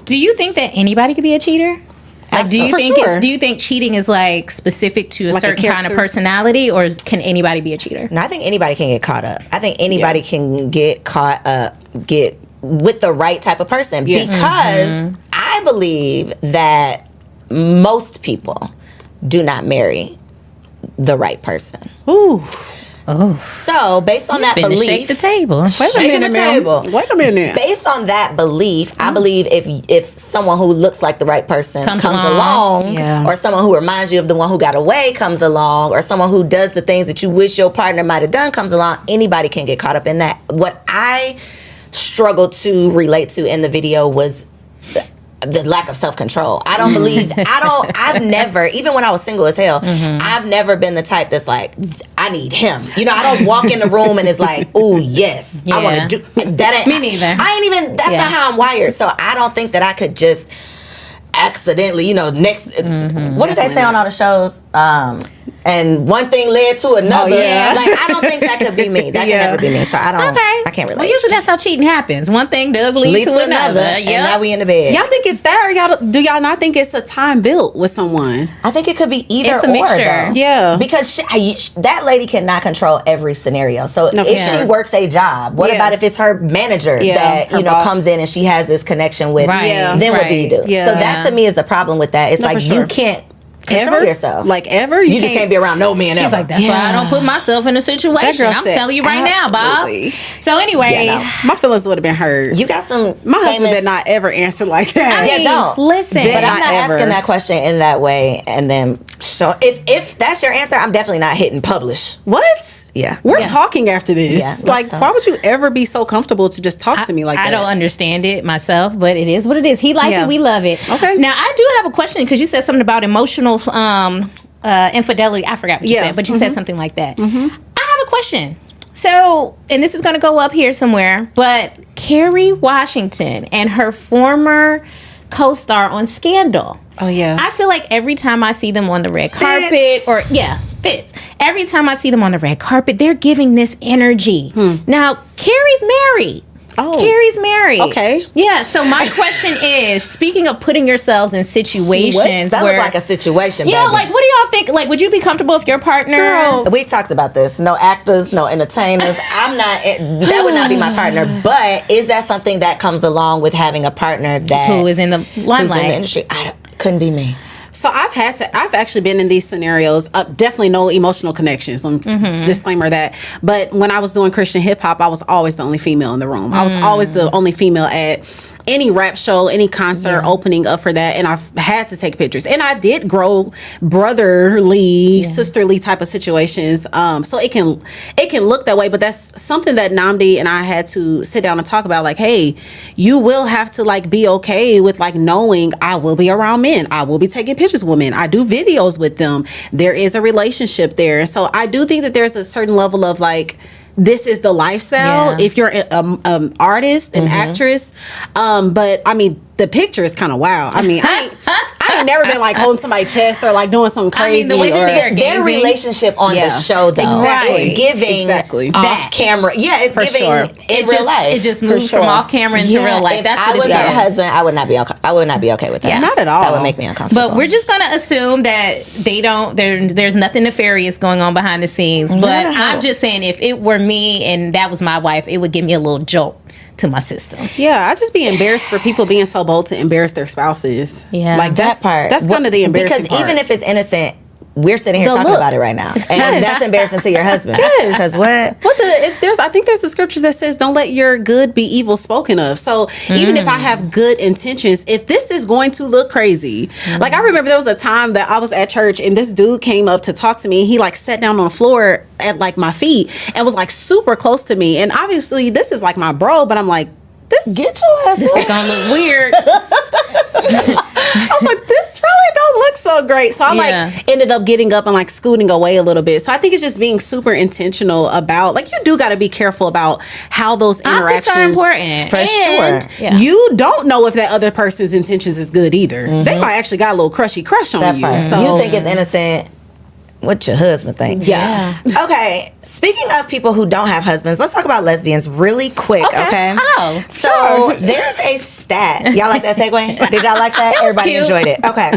Do you think that anybody could be a cheater? Like, do you think sure. do you think cheating is like specific to a Like a certain kind of character? personality, or can anybody be a cheater? No, I think anybody can get caught up. I think anybody can get caught up, get with the right type of person. Yes. Because I believe that most people do not marry the right person. Ooh. Oh, So based on that finna belief, shake the table. Wait a Shaking minute, the ma'am. table. Wait a minute. based on that belief, I believe if someone who looks like the right person Comes comes along. along, Yeah. or someone who reminds you of the one who got away comes along, or someone who does the things that you wish your partner might have done comes along, anybody can get caught up in that. What I struggled to relate to in the video was the lack of self-control. I don't believe, I've never, even when I was single as hell, I've never been the type that's like, I need him. You know, I don't walk in the room and it's like, oh yes, I want Yeah. to do that. Ain't, Me neither. I ain't even, that's Yeah. not how I'm wired. So I don't think that I could just accidentally, you know, what did they say on all the shows? And one thing led to another. yeah. Like, I don't think that could be me. That Yeah. can never be me. So I can't relate. Well, usually that's how cheating happens. One thing does lead to another. and now we in the bed. Y'all think it's that, or do y'all not think it's a time built with someone? I think it could be either It's a or, mixture. though. Yeah. Because that lady cannot control every scenario. So No, for if she sure. works a job, what Yeah. about if it's her manager Yeah, that her you know boss. comes in and she has this connection with? Right, Yeah. Then what do you do? right. Yeah. So that to me is the problem with that. It's No, like for sure. you can't control Ever? yourself. Like ever? you just can't be around no man She's ever. like, that's why I don't put myself in a situation. girl I'm said, telling you right now, absolutely. Bob. So anyway, Yeah, no. My feelings would have been hurt. You got some. My husband famous- did not ever answer like that. Yeah, don't. listen. Did But I'm not not ever. asking that question in that way. And then, so if that's your answer, I'm definitely not hitting publish. What? Yeah. We're Yeah. talking after this. Yeah, like, so- why would you ever be so comfortable to just talk to me like that? I don't understand it myself, but it is what it is. He liked Yeah. it, we love it. Okay. Now I do have a question because you said something about emotional infidelity. I forgot what you Yeah. said, but you said something like that. I have a question. So, and this is going to go up here somewhere, but Kerry Washington and her former co-star on Scandal. Oh, yeah. I feel like every time I see them on the red carpet, or Fitz. Every time I see them on the red carpet, they're giving this energy. Now, Carrie's married. Oh. Carrie's married. Okay. Yeah. So my question is, speaking of putting yourselves in situations Sounds where, like a situation. you know, baby. like, what do y'all think? Like, would you be comfortable if your partner? Girl. We talked about this. No actors, no entertainers. I'm not. That would not be my partner. But is that something that comes along with having a partner that Who is in the who's limelight? in the industry? Couldn't be me. So I've actually been in these scenarios. Definitely no emotional connections. Disclaimer that. But when I was doing Christian hip hop, I was always the only female in the room. I was always the only female at any rap show, any concert opening up for that, and I've had to take pictures. And I did grow brotherly, sisterly type of situations. So it can look that way, but that's something that Namdi and I had to sit down and talk about. Like, hey, you will have to like be okay with like knowing I will be around men. I will be taking pictures with men. I do videos with them. There is a relationship there. So I do think that there's a certain level of like, this is the lifestyle Yeah. if you're an artist, an actress. But I mean, the picture is kind of wild. I mean, I ain't never been like holding somebody's chest or like doing something I mean, crazy. the way that or, they are Their gazing. relationship on Yeah. the show, though, Exactly. it's giving Exactly. off That. camera. Yeah, it's For giving sure. in real life. It just For moved sure. from off camera into real life. If That's I what was it her is. husband, I would not be okay. I would not be okay with that. Yeah. Not at all. That would make me uncomfortable. But we're just gonna assume that they don't. There's nothing nefarious going on behind the scenes. But no. I'm just saying, if it were me and that was my wife, it would give me a little jolt to my system. Yeah, I just be embarrassed for people being so bold to embrace their spouses. Yeah. like that part. That's kind of the embarrassing because part. even if it's innocent, we're sitting here The talking look. about it right now, and Yes. that's embarrassing to your husband. Yes. Because what? I think there's a scripture that says, "Don't let your good be evil spoken of." So even if I have good intentions, if this is going to look crazy, like I remember there was a time that I was at church and this dude came up to talk to me. He like sat down on the floor at like my feet and was like super close to me. And obviously this is like my bro, but I'm like, this. Get your ass. This is gonna look weird. I was like, this really don't look so great. So I Yeah. like ended up getting up and like scooting away a little bit. So I think it's just being super intentional about like you do got to be careful about how those Optics interactions are important. For And sure. Yeah. you don't know if that other person's intentions is good either. They might actually got a little crushy crush on That you. part. So You think it's innocent. what your husband think. Yeah. Okay. Speaking of people who don't have husbands, let's talk about lesbians really quick. Okay. Oh, So there's a stat. Y'all like that segue? Did y'all like that? Everybody cute. enjoyed it. Okay.